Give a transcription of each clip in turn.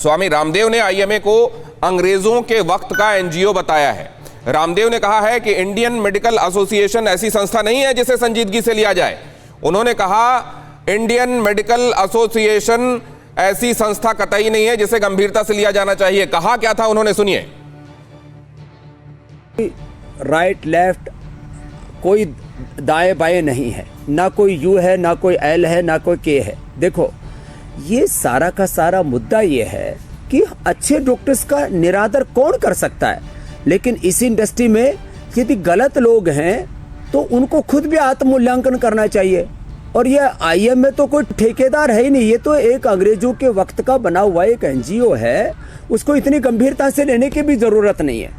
स्वामी रामदेव ने आईएमए को अंग्रेजों के वक्त का एनजीओ बताया है। रामदेव ने कहा है कि इंडियन मेडिकल एसोसिएशन ऐसी संस्था नहीं है जिसे संजीदगी से लिया जाए। उन्होंने कहा इंडियन मेडिकल एसोसिएशन ऐसी संस्था कतई नहीं है जिसे गंभीरता से लिया जाना चाहिए। कहा क्या था उन्होंने, सुनिए। राइट लेफ्ट कोई दाएं बाएं नहीं है, ना कोई यू है, ना कोई एल है, ना कोई के है। देखो ये सारा का सारा मुद्दा ये है कि अच्छे डॉक्टर्स का निरादर कौन कर सकता है, लेकिन इस इंडस्ट्री में यदि गलत लोग हैं तो उनको खुद भी आत्ममूल्यांकन करना चाहिए। और ये आईएमए तो कोई ठेकेदार है ही नहीं, ये तो एक अंग्रेजों के वक्त का बना हुआ एक एनजीओ है, उसको इतनी गंभीरता से लेने की भी जरूरत नहीं है।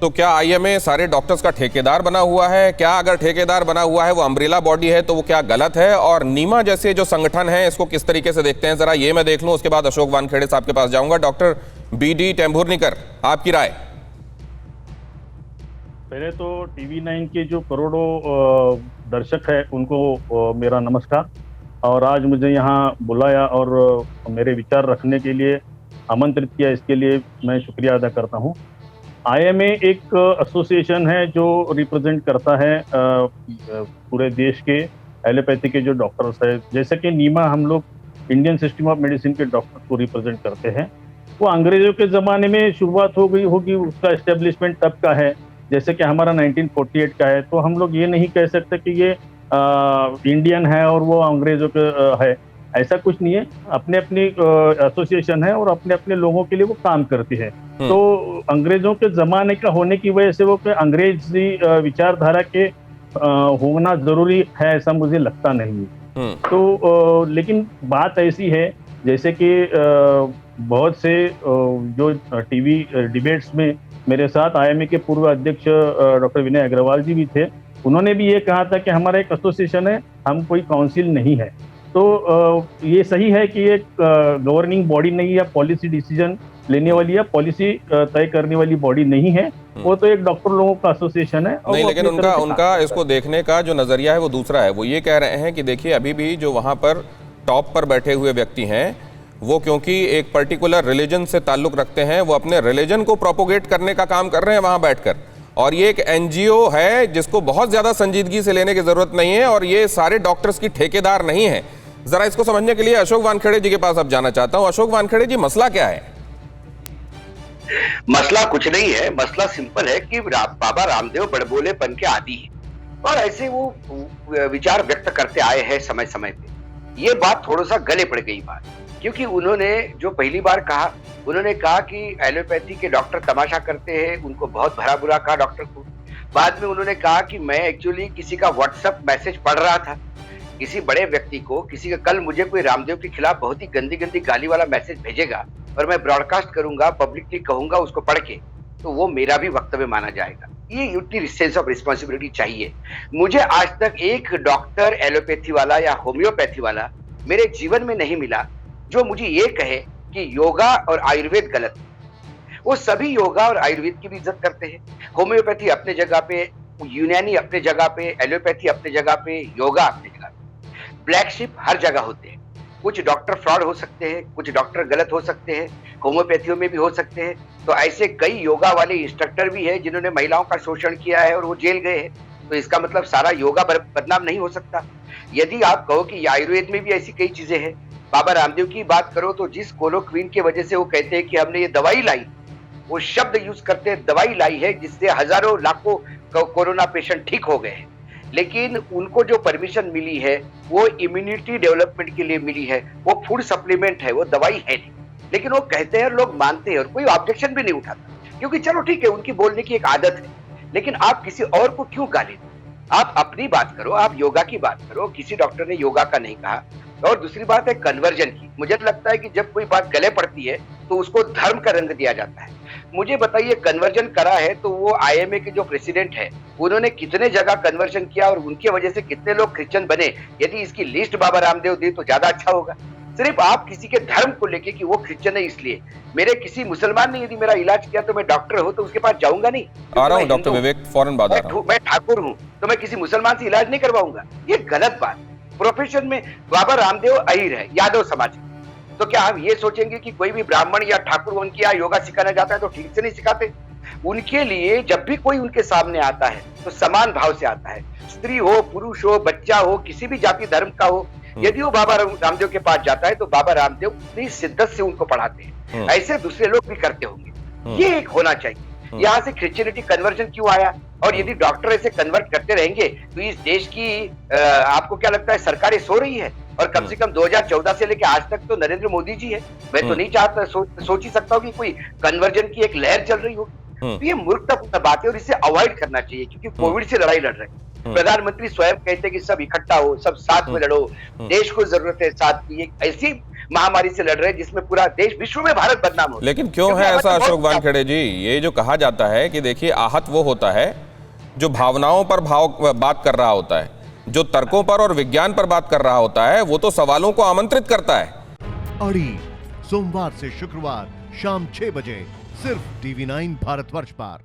तो क्या आईएमए सारे डॉक्टर्स का ठेकेदार बना हुआ है? क्या अगर ठेकेदार बना हुआ है, वो अम्ब्रेला बॉडी है, तो वो क्या गलत है? और नीमा जैसे जो संगठन है इसको किस तरीके से देखते हैं, जरा ये मैं देख लूं, उसके बाद अशोक वानखेड़े साहब के पास जाऊंगा। डॉक्टर बीडी टेम्भुर्निकर, आपकी राय। पहले तो TV9 के जो करोड़ों दर्शक है उनको मेरा नमस्कार, और आज मुझे यहाँ बुलाया और मेरे विचार रखने के लिए आमंत्रित किया, इसके लिए मैं शुक्रिया अदा करता हूँ। आईएमए एक एसोसिएशन है जो रिप्रेजेंट करता है पूरे देश के एलोपैथी के जो डॉक्टर्स है। जैसे कि नीमा हम लोग इंडियन सिस्टम ऑफ मेडिसिन के डॉक्टर को रिप्रेजेंट करते हैं। वो अंग्रेजों के ज़माने में शुरुआत हो गई होगी, उसका एस्टेब्लिशमेंट तब का है, जैसे कि हमारा 1948 का है। तो हम लोग ये नहीं कह सकते कि ये इंडियन है और वो अंग्रेजों के है, ऐसा कुछ नहीं है। अपने अपनी एसोसिएशन है और अपने अपने लोगों के लिए वो काम करती है। तो अंग्रेजों के ज़माने का होने की वजह से वो अंग्रेजी विचारधारा के होना ज़रूरी है, ऐसा मुझे लगता नहीं है। तो लेकिन बात ऐसी है जैसे कि बहुत से जो टीवी डिबेट्स में मेरे साथ आईएमए के पूर्व अध्यक्ष डॉक्टर विनय अग्रवाल जी भी थे। उन्होंने भी ये कहा था कि हमारा एक एसोसिएशन है, हम कोई काउंसिल नहीं है। तो ये सही है कि एक गवर्निंग बॉडी नहीं है, पॉलिसी डिसीजन लेने वाली या पॉलिसी तय करने वाली बॉडी नहीं है। वो तो एक डॉक्टर लोगों का एसोसिएशन है। नहीं, लेकिन उनका इसको देखने का जो नजरिया है वो दूसरा है। वो ये कह रहे हैं कि देखिए अभी भी जो वहां पर टॉप पर बैठे हुए व्यक्ति हैं वो क्योंकि एक पर्टिकुलर रिलीजन से ताल्लुक रखते हैं, वो अपने रिलीजन को प्रोपोगेट करने का काम कर रहे हैं वहां बैठकर। और ये एक एनजीओ है जिसको बहुत ज्यादा संजीदगी से लेने की जरूरत नहीं है, और ये सारे डॉक्टर्स की ठेकेदार नहीं है। जरा इसको समझने के लिए अशोक वानखेड़े जी के पास अब जाना चाहता हूं। अशोक वानखेड़े जी, मसला क्या है? मसला कुछ नहीं है, मसला सिंपल है कि बाबा रामदेव बड़बोलेपन के आदी है और ऐसे वो विचार व्यक्त करते आए हैं समय समय पे। ये बात थोड़ा सा गले पड़ गई बात, क्योंकि उन्होंने जो पहली बार कहा, उन्होंने कहा कि एलोपैथी के डॉक्टर तमाशा करते हैं, उनको बहुत भला बुरा कहा डॉक्टर को। बाद में उन्होंने कहा कि मैं एक्चुअली किसी का व्हाट्सएप मैसेज पढ़ रहा था, किसी बड़े व्यक्ति को, किसी का कल मुझे कोई रामदेव के खिलाफ बहुत ही गंदी गंदी गाली वाला मैसेज भेजेगा और मैं ब्रॉडकास्ट करूंगा, पब्लिकली कहूंगा उसको पढ़ के, तो वो मेरा भी वक्तव्य माना जाएगा। ये यूटी सेंस ऑफ रिस्पॉन्सिबिलिटी चाहिए। मुझे आज तक एक डॉक्टर एलोपैथी वाला या होम्योपैथी वाला मेरे जीवन में नहीं मिला जो मुझे ये कहे कि योगा और आयुर्वेद गलत है। वो सभी योगा और आयुर्वेद की भी इज्जत करते हैं। होम्योपैथी अपने जगह पे, यूनानी अपने जगह पे, एलोपैथी अपने जगह पे, योगा अपने जगह पे। ब्लैक शिप हर जगह होते हैं। कुछ डॉक्टर फ्रॉड हो सकते हैं, कुछ डॉक्टर गलत हो सकते हैं, होम्योपैथियों में भी हो सकते हैं। तो ऐसे कई योगा वाले इंस्ट्रक्टर भी हैं जिन्होंने महिलाओं का शोषण किया है और वो जेल गए हैं। तो इसका मतलब सारा योगा बदनाम नहीं हो सकता। यदि आप कहो कि आयुर्वेद में भी ऐसी कई चीजें हैं, बाबा रामदेव की बात करो तो जिस कोलोक्विन की वजह से वो कहते हैं कि हमने ये दवाई लाई, वो शब्द यूज करते हैं दवाई लाई है जिससे हजारों लाखों कोरोना पेशेंट ठीक हो गए हैं। लेकिन उनको जो परमिशन मिली है वो इम्यूनिटी डेवलपमेंट के लिए मिली है, वो फूड सप्लीमेंट है, वो दवाई है नहीं। लेकिन वो कहते हैं, लोग मानते हैं और कोई ऑब्जेक्शन भी नहीं उठाता, क्योंकि चलो ठीक है, उनकी बोलने की एक आदत है। लेकिन आप किसी और को क्यों गाली दो? आप अपनी बात करो, आप योगा की बात करो। किसी डॉक्टर ने योगा का नहीं कहा। और दूसरी बात है कन्वर्जन की। मुझे लगता है कि जब कोई बात गले पड़ती है तो उसको धर्म का रंग दिया जाता है। मुझे बताइए, कन्वर्जन करा है तो वो आईएमए के जो प्रेसिडेंट है उन्होंने कितने जगह कन्वर्जन किया और उनकी वजह से कितने लोग क्रिश्चियन बने? यदि इसकी लिस्ट बाबा रामदेव दे तो ज्यादा अच्छा होगा। सिर्फ आप किसी के धर्म को लेके कि वो क्रिश्चियन है इसलिए, मेरे किसी मुसलमान ने यदि मेरा इलाज किया तो मैं डॉक्टर हूं तो उसके पास जाऊंगा नहीं। आ रहा हूं डॉक्टर विवेक, फौरन बात आ रहा हूं। मैं ठाकुर हूं तो मैं किसी मुसलमान से इलाज नहीं करवाऊंगा, ये गलत बात। प्रोफेशन में बाबा रामदेव अहीर है, यादव समाज, तो क्या हम ये सोचेंगे कि कोई भी ब्राह्मण या ठाकुर उनके यहाँ योगा सिखाना जाता है तो ठीक से नहीं सिखाते? उनके लिए जब भी कोई उनके सामने आता है तो समान भाव से आता है, स्त्री हो, पुरुष हो, बच्चा हो, किसी भी जाति धर्म का हो। यदि वो बाबा रामदेव के पास जाता है तो बाबा रामदेव अपनी शिद्दत से उनको पढ़ाते हैं। ऐसे दूसरे लोग भी करते होंगे। ये एक होना चाहिए। यहाँ से क्रिश्चियनिटी कन्वर्जन क्यों आया? और यदि डॉक्टर ऐसे कन्वर्ट करते रहेंगे तो इस देश की आपको क्या लगता है सरकारें सो रही है? और कम से कम 2014 से लेकर आज तक तो नरेंद्र मोदी जी है। मैं तो नहीं चाहता, सोच ही सकता हूँ कि कोई कन्वर्जन की एक लहर चल रही होगी। तो ये मूर्खतापूर्ण बात है और इसे अवॉइड करना चाहिए, क्योंकि कोविड से लड़ाई लड़ रहे हैं। प्रधानमंत्री स्वयं कहते हैं कि सब इकट्ठा हो, सब साथ में लड़ो, देश को जरूरत है साथ की। एक ऐसी महामारी से लड़ रहे हैं जिसमें पूरा देश, विश्व में भारत बदनाम हो। लेकिन क्यों है ऐसा अशोक वानखेड़े जी? ये जो कहा जाता है कि देखिए आहत वो होता है जो भावनाओं पर बात कर रहा होता है, जो तर्कों पर और विज्ञान पर बात कर रहा होता है वो तो सवालों को आमंत्रित करता है। अड़ी सोमवार से शुक्रवार शाम 6 बजे सिर्फ TV9 भारतवर्ष पर।